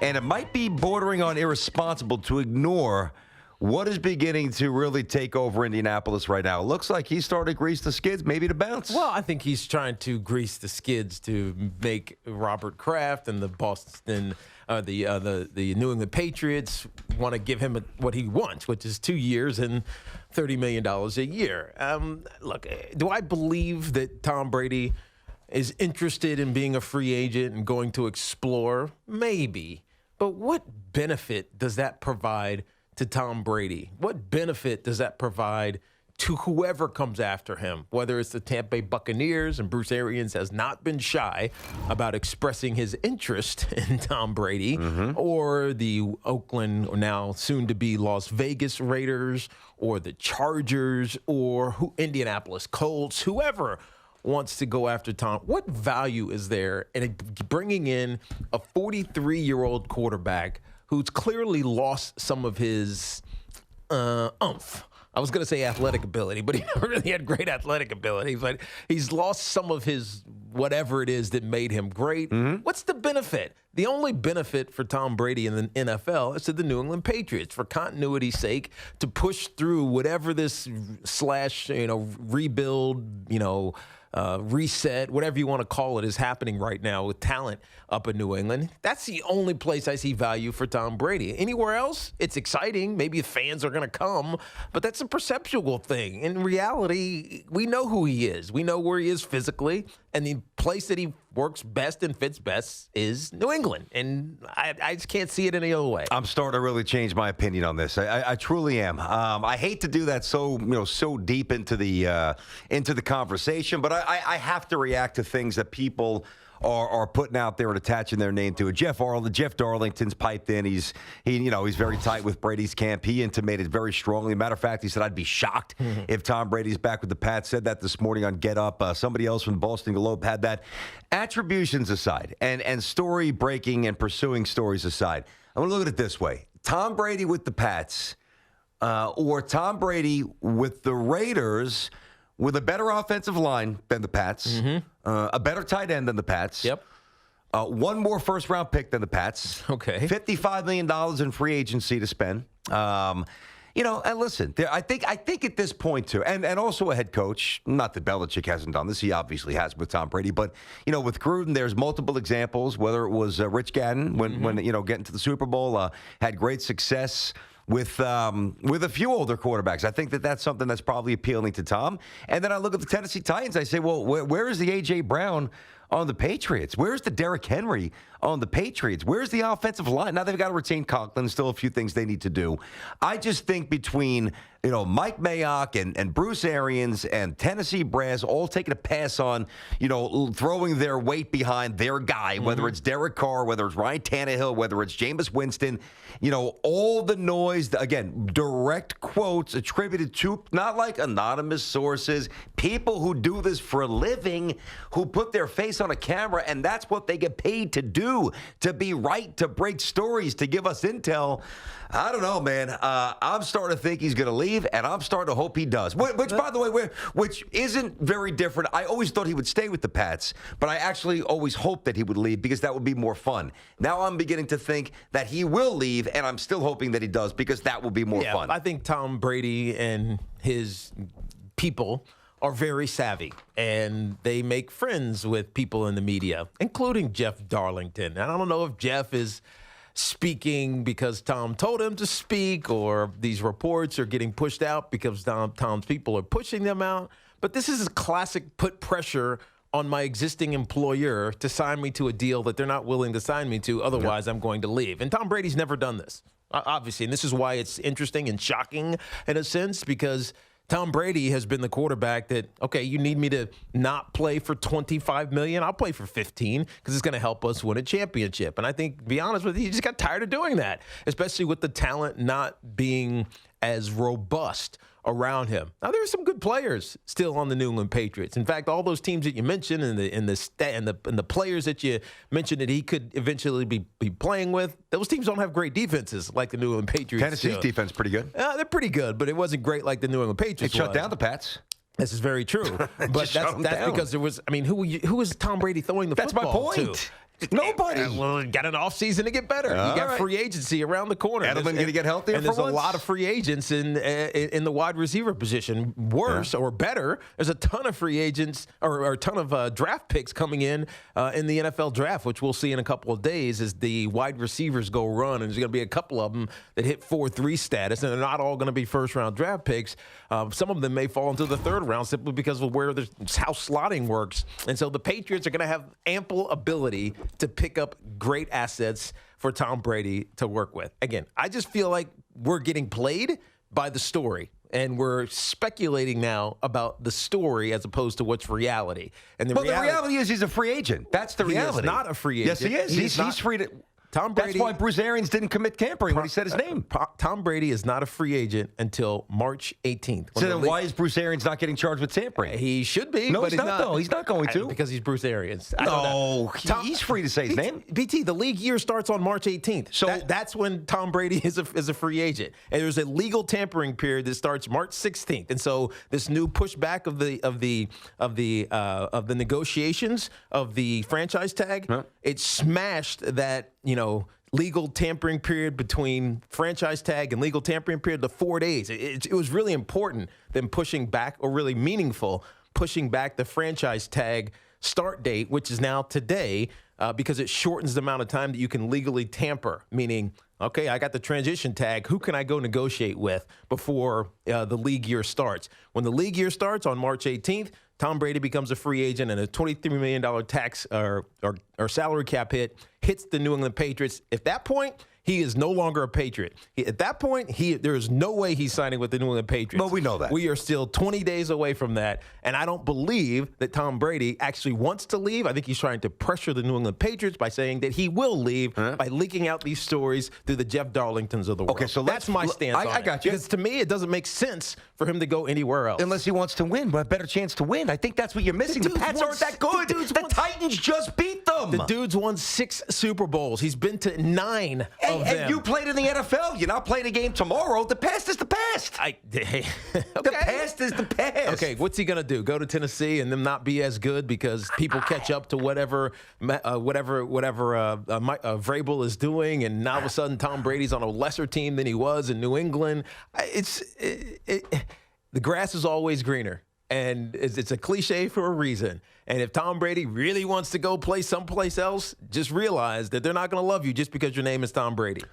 And it might be bordering on irresponsible to ignore what is beginning to really take over Indianapolis right now. It looks like he's starting to grease the skids, maybe to bounce. Well, I think he's trying to grease the skids to make Robert Kraft and the Boston, the New England Patriots want to give him what he wants, which is 2 years and $30 million a year. Look, do I believe that Tom Brady is interested in being a free agent and going to explore? Maybe. But what benefit does that provide to Tom Brady? What benefit does that provide to whoever comes after him, whether it's the Tampa Bay Buccaneers, and Bruce Arians has not been shy about expressing his interest in Tom Brady, or the Oakland, or now soon-to-be Las Vegas Raiders, or the Chargers, or Indianapolis Colts, whoever wants to go after Tom. What value is there in bringing in a 43-year-old quarterback who's clearly lost some of his oomph? I was going to say athletic ability, but he never really had great athletic ability. But he's lost some of his whatever it is that made him great. What's the benefit? The only benefit for Tom Brady in the NFL is to the New England Patriots, for continuity's sake, to push through whatever this rebuild, reset, whatever you want to call it, is happening right now with talent up in New England. That's the only place I see value for Tom Brady. Anywhere else, it's exciting. Maybe the fans are going to come, but that's a perceptual thing. In reality, we know who he is. We know where he is physically, and the place that he works best and fits best is New England. And I just can't see it any other way. I'm starting to really change my opinion on this. I truly am. I hate to do that so deep into the conversation, but I have to react to things that people are putting out there and attaching their name to it. Jeff Darlington's piped in. He's very tight with Brady's camp. He intimated very strongly. Matter of fact, he said, I'd be shocked if Tom Brady's back with the Pats. Said that this morning on Get Up. Somebody else from the Boston Globe had that. Attributions aside, and story breaking and pursuing stories aside, I'm going to look at it this way. Tom Brady with the Pats, or Tom Brady with the Raiders, with a better offensive line than the Pats, a better tight end than the Pats. Yep. One more first-round pick than the Pats. Okay. $55 million in free agency to spend. And listen, I think at this point, too, and also a head coach, not that Belichick hasn't done this. He obviously has with Tom Brady. But, with Gruden, there's multiple examples, whether it was Rich Gannon when getting to the Super Bowl, had great success with a few older quarterbacks. I think that's something that's probably appealing to Tom. And then I look at the Tennessee Titans. I say, well, where is the A.J. Brown on the Patriots? Where's the Derrick Henry on the Patriots? Where's the offensive line? Now they've got to retain Conklin. Still a few things they need to do. I just think between Mike Mayock and Bruce Arians and Tennessee Brass all taking a pass on throwing their weight behind their guy, whether it's Derek Carr, whether it's Ryan Tannehill, whether it's Jameis Winston, all the noise, again, direct quotes attributed to, not like anonymous sources, people who do this for a living, who put their face on a camera, and that's what they get paid to do, to be right, to break stories, to give us intel. I don't know, man. I'm starting to think he's going to leave, and I'm starting to hope he does. Which, by the way, which isn't very different. I always thought he would stay with the Pats, but I actually always hoped that he would leave because that would be more fun. Now I'm beginning to think that he will leave, and I'm still hoping that he does because that will be more fun. I think Tom Brady and his people are very savvy, and they make friends with people in the media, including Jeff Darlington. And I don't know if Jeff is speaking because Tom told him to speak, or these reports are getting pushed out because Tom's people are pushing them out. But this is a classic put pressure on my existing employer to sign me to a deal that they're not willing to sign me to. Otherwise, I'm going to leave. And Tom Brady's never done this, obviously. And this is why it's interesting and shocking in a sense, because Tom Brady has been the quarterback that, okay, you need me to not play for $25 million? I'll play for 15 because it's going to help us win a championship. And I think, to be honest with you, he just got tired of doing that, especially with the talent not being as robust around him. Now, there are some good players still on the New England Patriots. In fact, all those teams that you mentioned and the players that you mentioned that he could eventually be playing with, those teams don't have great defenses like the New England Patriots. Tennessee's defense pretty good. They're pretty good, but it wasn't great like the New England Patriots. It shut down the Pats. This is very true. But that's because there was, who was Tom Brady throwing the That's football my point. to? Nobody. Well, got an offseason to get better. You got free agency around the corner. Edelman going to get healthier. And there's a lot of free agents in the wide receiver position. Worse or better, there's a ton of free agents or a ton of draft picks coming in the NFL draft, which we'll see in a couple of days as the wide receivers go run. And there's going to be a couple of them that hit 4-3 status, and they're not all going to be first-round draft picks. Some of them may fall into the third round simply because of how slotting works. And so the Patriots are going to have ample ability to pick up great assets for Tom Brady to work with. Again, I just feel like we're getting played by the story, and we're speculating now about the story as opposed to what's reality. And the reality is he's a free agent. That's the reality. He is not a free agent. Yes, he is. He's free to. Tom Brady, that's why Bruce Arians didn't commit tampering when he said his name. Tom Brady is not a free agent until March 18th. So then why is Bruce Arians not getting charged with tampering? He should be. No, but he's not, though. He's not going to. Because he's Bruce Arians. No, he's free to say his name. BT, the league year starts on March 18th. So that's when Tom Brady is a free agent. And there's a legal tampering period that starts March 16th. And so this new pushback of the negotiations of the franchise tag, it smashed that, legal tampering period between franchise tag and legal tampering period to 4 days. It was really important than pushing back, or really meaningful, pushing back the franchise tag start date, which is now today, because it shortens the amount of time that you can legally tamper, meaning, okay, I got the transition tag. Who can I go negotiate with before the league year starts? When the league year starts on March 18th, Tom Brady becomes a free agent, and a $23 million tax or salary cap hit hits the New England Patriots. At that point, he is no longer a Patriot. At that point, there is no way he's signing with the New England Patriots. But we know that. We are still 20 days away from that, and I don't believe that Tom Brady actually wants to leave. I think he's trying to pressure the New England Patriots by saying that he will leave by leaking out these stories through the Jeff Darlingtons of the world. Okay, so that's my stance on it. I got you. Because to me, it doesn't make sense for him to go anywhere else. Unless he wants to win, but a better chance to win. I think that's what you're missing. The Pats aren't that good. The Titans just beat them. The dude's won 6 Super Bowls. He's been to 9 of them. And you played in the NFL. You're not playing a game tomorrow. The past is the past. Okay. The past is the past. Okay, what's he going to do? Go to Tennessee and them not be as good because people catch up to whatever Vrabel is doing, and now all of a sudden Tom Brady's on a lesser team than he was in New England. The grass is always greener. And it's a cliche for a reason. And if Tom Brady really wants to go play someplace else, just realize that they're not going to love you just because your name is Tom Brady.